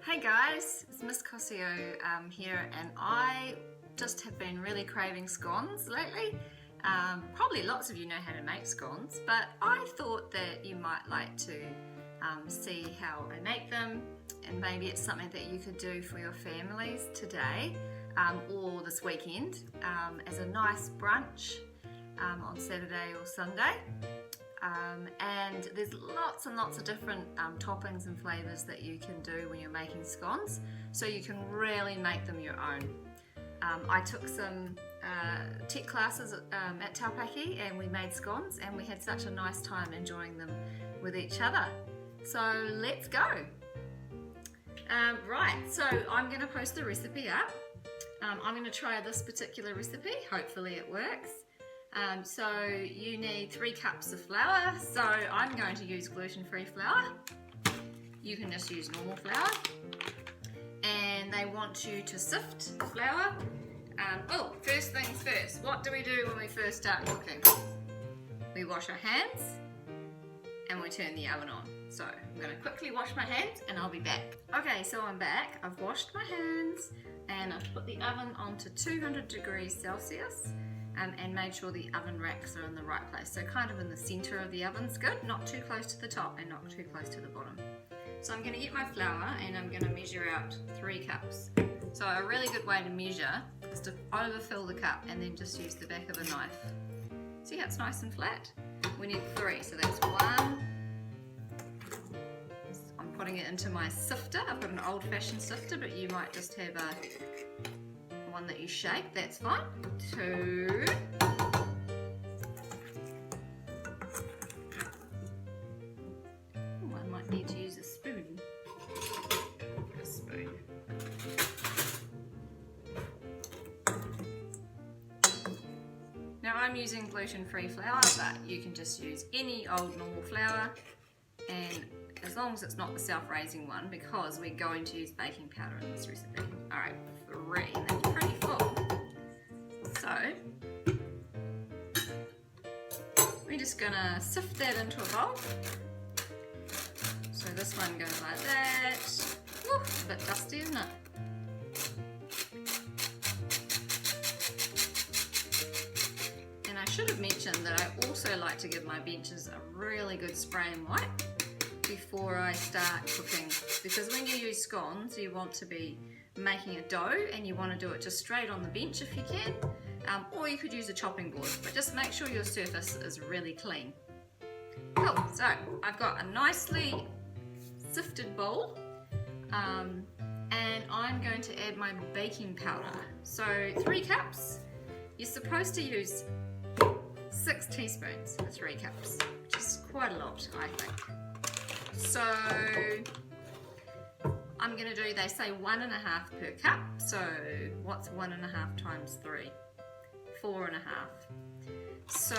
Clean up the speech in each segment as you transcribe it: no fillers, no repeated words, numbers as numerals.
Hey guys, it's Miss Cosio here, and I just have been really craving scones lately. Probably lots of you know how to make scones, but I thought that you might like to see how I make them, and maybe it's something that you could do for your families today or this weekend as a nice brunch on Saturday or Sunday. And there's lots and lots of different toppings and flavours that you can do when you're making scones, so you can really make them your own. I took some tech classes at Taupaki and we made scones, and we had such a nice time enjoying them with each other. So let's go! Right, so I'm going to post the recipe up. I'm going to try this particular recipe, hopefully it works. So you need 3 cups of flour, so I'm going to use gluten-free flour. You can just use normal flour. And they want you to sift the flour. First things first, what do we do when we first start cooking? We wash our hands and we turn the oven on. So I'm going to quickly wash my hands and I'll be back. Okay, so I'm back. I've washed my hands and I've put the oven on to 200 degrees Celsius. And made sure the oven racks are in the right place. So kind of in the center of the oven's good, not too close to the top and not too close to the bottom. So I'm going to get my flour and I'm going to measure out 3 cups. So a really good way to measure is to overfill the cup and then just use the back of a knife. See how it's nice and flat? We need 3, so that's 1. I'm putting it into my sifter. I've got an old-fashioned sifter, but you might just have one that you shake, that's fine. 2. I might need to use a spoon. A spoon. Now I'm using gluten-free flour, but you can just use any old normal flour, and as long as it's not the self-raising one, because we're going to use baking powder in this recipe. Alright, 3, that's pretty full. So, we're just gonna sift that into a bowl. So this one goes like that. Woo, a bit dusty, isn't it? And I should have mentioned that I also like to give my benches a really good spray and wipe before I start cooking, because when you use scones you want to be making a dough and you want to do it just straight on the bench if you can, or you could use a chopping board, but just make sure your surface is really clean. Cool, so I've got a nicely sifted bowl, and I'm going to add my baking powder. So 3 cups, you're supposed to use 6 teaspoons for 3 cups, which is quite a lot, I think. So I'm going to do, they say 1.5 per cup, so what's 1.5 times 3? 4.5. So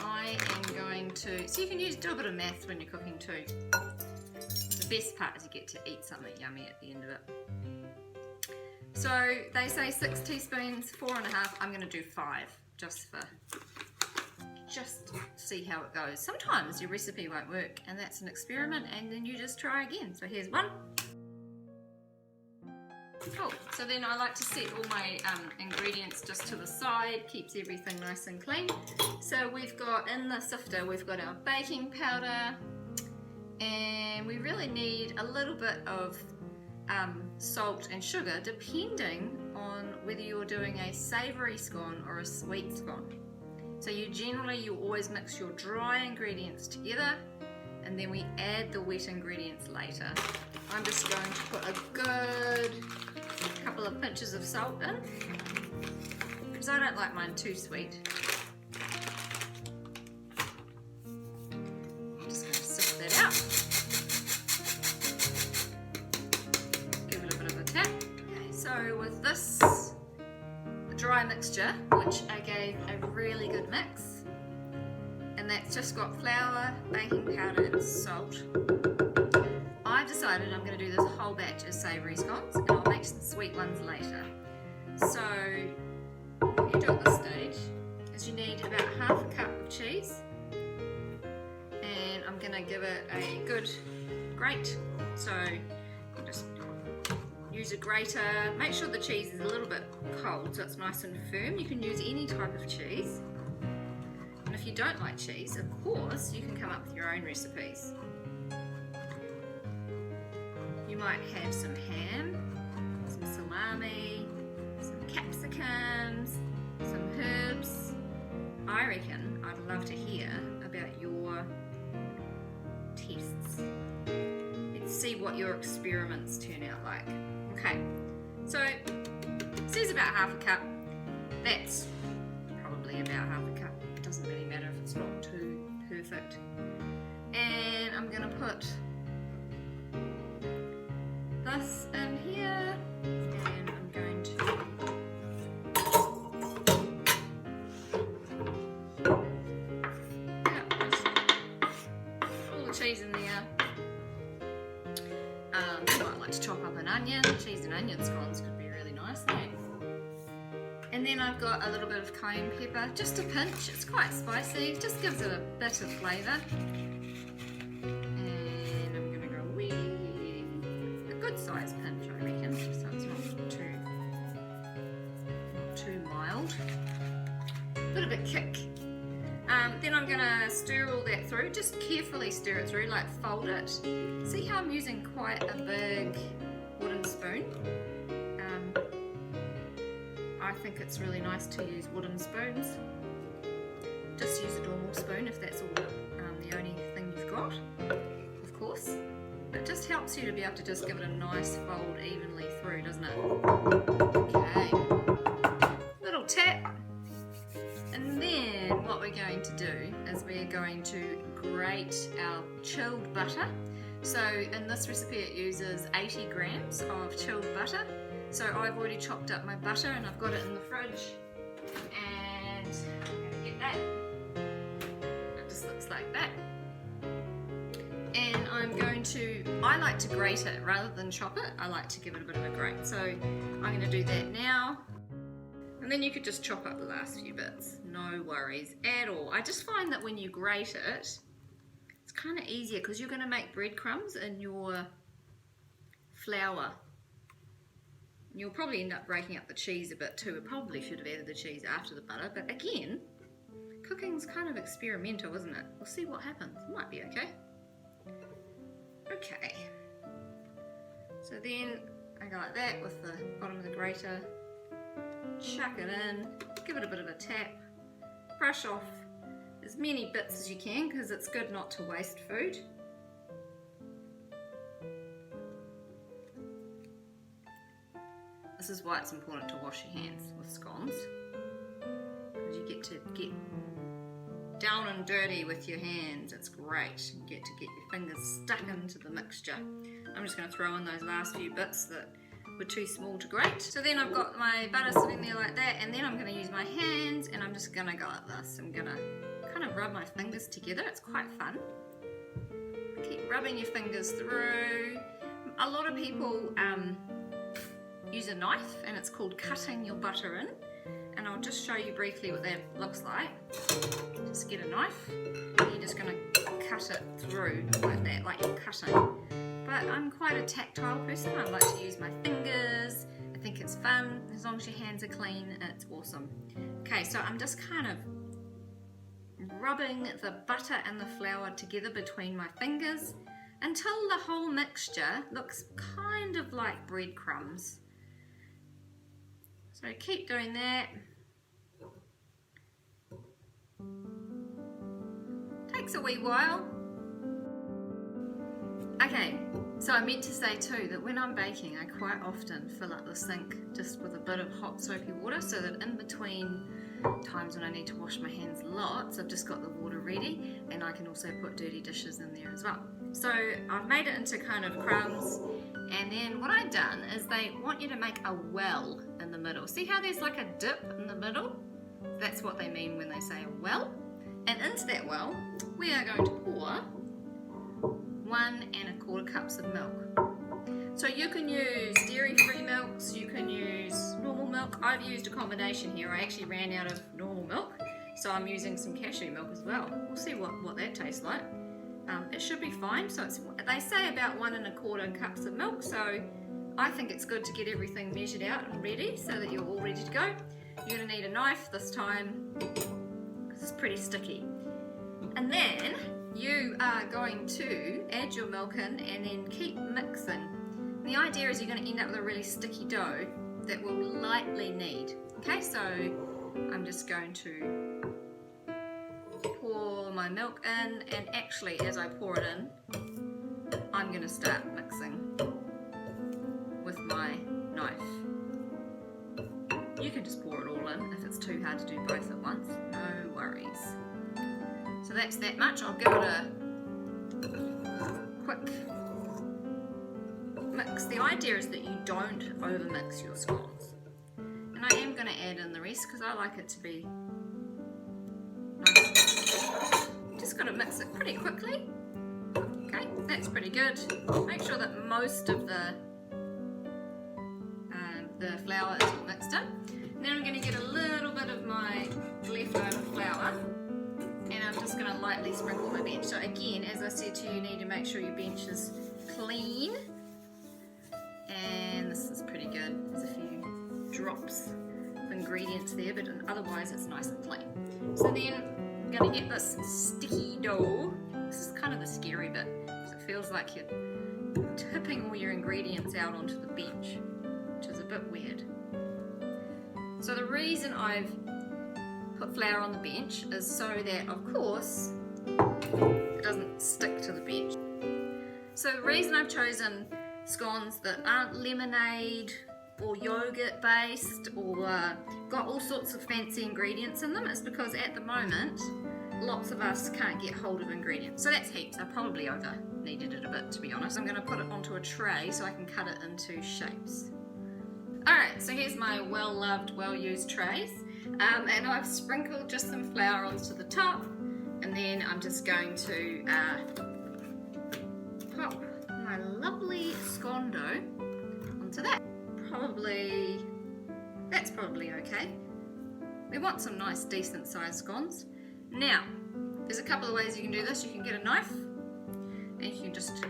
I am going to, so you can do a bit of maths when you're cooking too. The best part is you get to eat something yummy at the end of it. So they say 6 teaspoons, 4.5, I'm going to do 5, just see how it goes. Sometimes your recipe won't work, and that's an experiment, and then you just try again. So here's 1. Cool. So then I like to set all my ingredients just to the side, keeps everything nice and clean. So we've got in the sifter, we've got our baking powder, and we really need a little bit of salt and sugar, depending on whether you're doing a savoury scone or a sweet scone. So you always mix your dry ingredients together, and then we add the wet ingredients later. I'm just going to put a good couple of pinches of salt in, because I don't like mine too sweet. I'm just going to sift that out. Give it a bit of a tap. Okay, so with this dry mixture, which I gave a really good mix, and that's just got flour, baking powder and salt, I've decided I'm going to do this whole batch as savoury scones, and I'll make some sweet ones later. So what you do at this stage is you need about 1/2 cup of cheese, and I'm going to give it a good grate. So you just use a grater. Make sure the cheese is a little bit cold so it's nice and firm. You can use any type of cheese. And if you don't like cheese, of course, you can come up with your own recipes. You might have some ham, some salami, some capsicums, some herbs. I reckon I'd love to hear about your tests. Let's see what your experiments turn out like. Okay, so it says about half a cup. That's probably about half a cup. It doesn't really matter if it's not too perfect. And I'm gonna put this in here, and I'm going to all the cheese in there. You might like to chop up an onion. Cheese and onion scones could be really nice, eh? And then I've got a little bit of cayenne pepper, just a pinch. It's quite spicy, just gives it a bit of flavour. And I'm going to go with a good size pinch, I reckon, so it's not too mild. A little bit kick. Then I'm going to stir all that through, just carefully stir it through, like fold it. See how I'm using quite a big wooden spoon? I think it's really nice to use wooden spoons. Just use a normal spoon if that's all the only thing you've got, of course. But it just helps you to be able to just give it a nice fold evenly through, doesn't it? Okay, little tap. And then what we're going to do is we're going to grate our chilled butter. So in this recipe it uses 80 grams of chilled butter. So I've already chopped up my butter and I've got it in the fridge, and I'm going to get that. It just looks like that. And I like to grate it rather than chop it. I like to give it a bit of a grate. So I'm going to do that now. And then you could just chop up the last few bits. No worries at all. I just find that when you grate it, it's kind of easier because you're going to make breadcrumbs in your flour. You'll probably end up breaking up the cheese a bit too. I probably should have added the cheese after the butter, but again, cooking's kind of experimental, isn't it? We'll see what happens. It might be okay. Okay. So then I go like that with the bottom of the grater, chuck it in, give it a bit of a tap, brush off as many bits as you can because it's good not to waste food. This is why it's important to wash your hands with scones, because you get to get down and dirty with your hands. It's great. You get to get your fingers stuck into the mixture. I'm just going to throw in those last few bits that were too small to grate. So then I've got my butter sitting there like that, and then I'm going to use my hands and I'm just going to go like this. I'm going to kind of rub my fingers together. It's quite fun. Keep rubbing your fingers through. A lot of people use a knife, and it's called cutting your butter in, and I'll just show you briefly what that looks like. Just get a knife and you're just going to cut it through like that, like you're cutting. But I'm quite a tactile person. I like to use my fingers. I think it's fun. As long as your hands are clean, it's awesome. Okay, so I'm just kind of rubbing the butter and the flour together between my fingers until the whole mixture looks kind of like breadcrumbs. So keep doing that. Takes a wee while. Okay, so I meant to say too that when I'm baking I quite often fill up the sink just with a bit of hot soapy water, so that in between times when I need to wash my hands lots, I've just got the water ready, and I can also put dirty dishes in there as well. So I've made it into kind of crumbs, and then what I've done is they want you to make a well in the middle. See how there's like a dip in the middle? That's what they mean when they say a well. And into that well we are going to pour 1 1/4 cups of milk. So you can use dairy-free milks, you can use normal milk. I've used a combination here. I actually ran out of normal milk, so I'm using some cashew milk as well. We'll see what that tastes like. it should be fine. So they say about 1 1/4 cups of milk, so I think it's good to get everything measured out and ready so that you're all ready to go. You're going to need a knife this time because it's pretty sticky. And then you are going to add your milk in and then keep mixing. And the idea is you're going to end up with a really sticky dough that will lightly knead. Okay, so I'm just going to pour my milk in, and actually as I pour it in, I'm going to start mixing with my knife. You can just pour it all in if it's too hard to do both at once, no worries. So that's that much. I'll give it a quick mix. The idea is that you don't overmix your scones. And I am going to add in the rest because I like it to be nice. Just got to mix it pretty quickly. Okay, that's pretty good. Make sure that most of the flour is all mixed in. And then I'm going to get a little bit of my leftover flour and I'm just going to lightly sprinkle my bench. So again, as I said to you, you need to make sure your bench is clean. And this is pretty good. There's a few drops of ingredients there, but otherwise it's nice and clean. So then I'm going to get this sticky dough. This is kind of the scary bit because it feels like you're tipping all your ingredients out onto the bench, which is a bit weird. So the reason I've put flour on the bench is so that, of course, it doesn't stick to the bench. So the reason I've chosen scones that aren't lemonade or yogurt based or got all sorts of fancy ingredients in them is because at the moment lots of us can't get hold of ingredients. So that's heaps. I probably over kneaded it a bit, to be honest. I'm going to put it onto a tray so I can cut it into shapes. Alright, so here's my well-loved, well-used trays. And I've sprinkled just some flour onto the top, and then I'm just going to pop my lovely scone dough onto that. That's probably okay. We want some nice decent sized scones. Now, there's a couple of ways you can do this. You can get a knife and you can just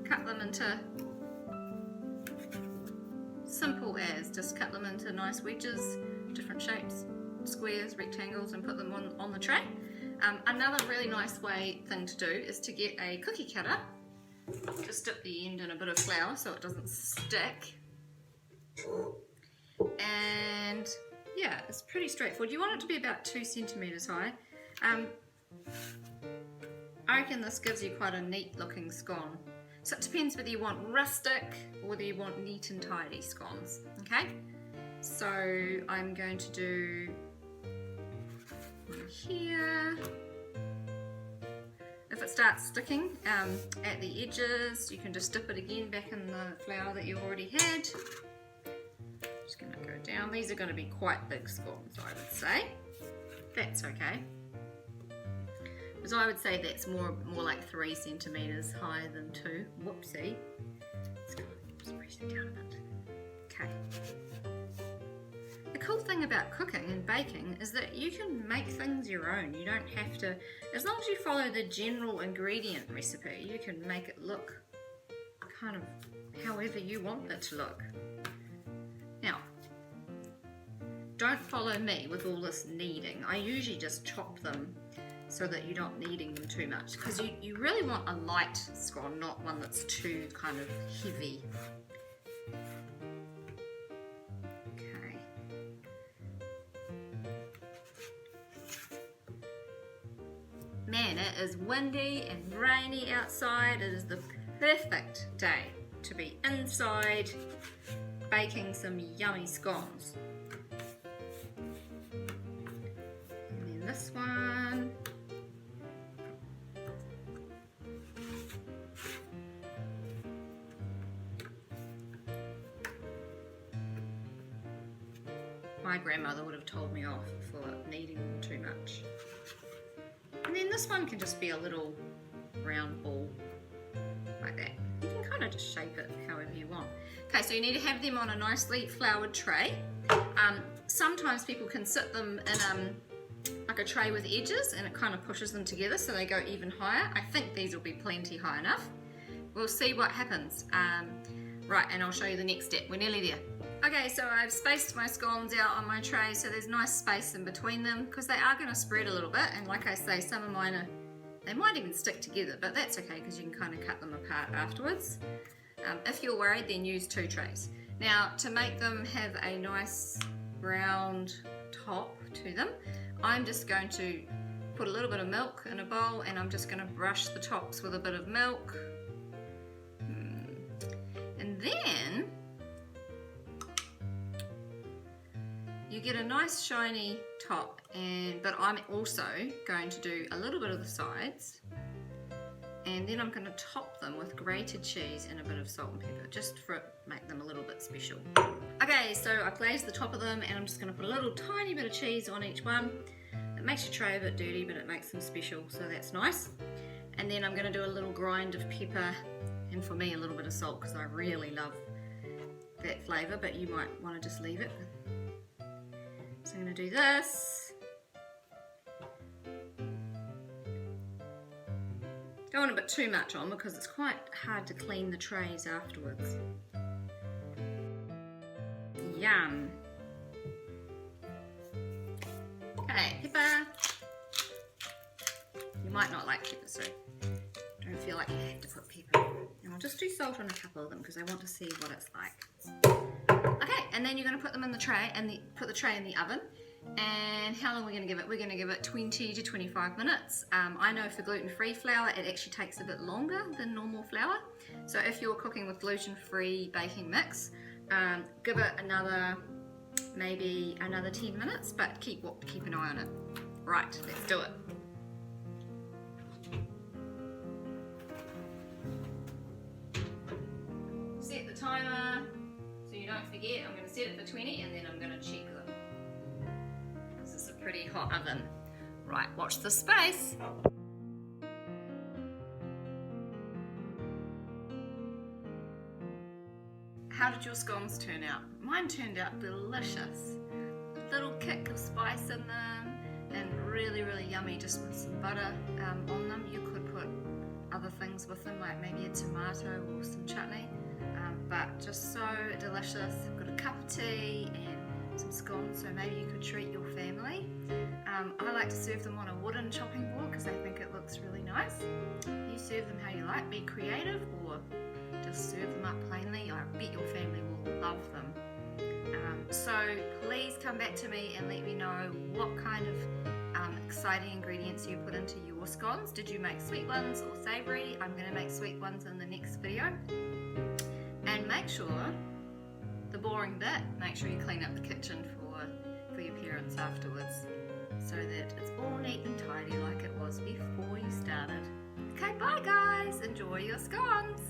cut them into, simple as, just cut them into nice wedges, different shapes, squares, rectangles, and put them on the tray. Another really nice thing to do is to get a cookie cutter. Just dip the end in a bit of flour so it doesn't stick. And yeah, it's pretty straightforward. You want it to be about 2 centimeters high. I reckon this gives you quite a neat looking scone. So it depends whether you want rustic or whether you want neat and tidy scones. Okay, so I'm going to do one here. If it starts sticking at the edges, you can just dip it again back in the flour that you already had. Just going to go down. These are going to be quite big scones, I would say. That's okay. So I would say that's more like 3 centimeters higher than 2. Whoopsie. Just press it down a bit. Okay. The cool thing about cooking and baking is that you can make things your own. You don't have to, as long as you follow the general ingredient recipe, you can make it look kind of however you want it to look. Now, don't follow me with all this kneading. I usually just chop them so that you're not kneading them too much, because you really want a light scone, not one that's too kind of heavy. Okay. Man, it is windy and rainy outside. It is the perfect day to be inside baking some yummy scones. And then this one. My grandmother would have told me off for kneading them too much. And then this one can just be a little round ball like that. You can kind of just shape it however you want. Okay, so you need to have them on a nicely floured tray. Sometimes people can sit them like a tray with edges, and it kind of pushes them together so they go even higher. I think these will be plenty high enough. We'll see what happens. Right, and I'll show you the next step. We're nearly there. Okay, so I've spaced my scones out on my tray so there's nice space in between them because they are going to spread a little bit, and like I say, some of mine are, they might even stick together, but that's okay because you can kind of cut them apart afterwards. If you're worried, then use 2 trays. Now, to make them have a nice round top to them, I'm just going to put a little bit of milk in a bowl, and I'm just going to brush the tops with a bit of milk. And then you get a nice shiny top, but I'm also going to do a little bit of the sides, and then I'm going to top them with grated cheese and a bit of salt and pepper, just for make them a little bit special. Okay, so I glazed the top of them, and I'm just going to put a little tiny bit of cheese on each one. It makes your tray a bit dirty, but it makes them special, so that's nice. And then I'm going to do a little grind of pepper, and for me a little bit of salt because I really love that flavour, but you might want to just leave it. So I'm going to do this. Don't want to put too much on because it's quite hard to clean the trays afterwards. Yum. Okay, pepper. You might not like pepper, so don't feel like you have to put pepper. And I'll just do salt on a couple of them because I want to see what it's like. Okay, and then you're going to put them in the tray and put the tray in the oven. And how long are we going to give it? We're going to give it 20 to 25 minutes. I know for gluten-free flour it actually takes a bit longer than normal flour. So if you're cooking with gluten-free baking mix, give it maybe another 10 minutes, but keep an eye on it. Right, let's do it. Set the timer so you don't forget. I'm going to set it for 20 and then I'm going to check them. This is a pretty hot oven. Right, watch the space. How did your scones turn out? Mine turned out delicious. A little kick of spice in them and really, really yummy, just with some butter on them. You could put other things with them, like maybe a tomato or some chutney, but just so delicious. I've got a cup of tea and some scones, so maybe you could treat your family. I like to serve them on a wooden chopping board because I think it looks really nice. You serve them how you like, be creative, or just serve them up plainly. I bet your family will love them. So please come back to me and let me know what kind of exciting ingredients you put into your scones. Did you make sweet ones or savoury? I'm going to make sweet ones in the next video. And make sure, the boring bit, make sure you clean up the kitchen for your parents afterwards, so that it's all neat and tidy like it was before you started. Okay, bye guys, enjoy your scones.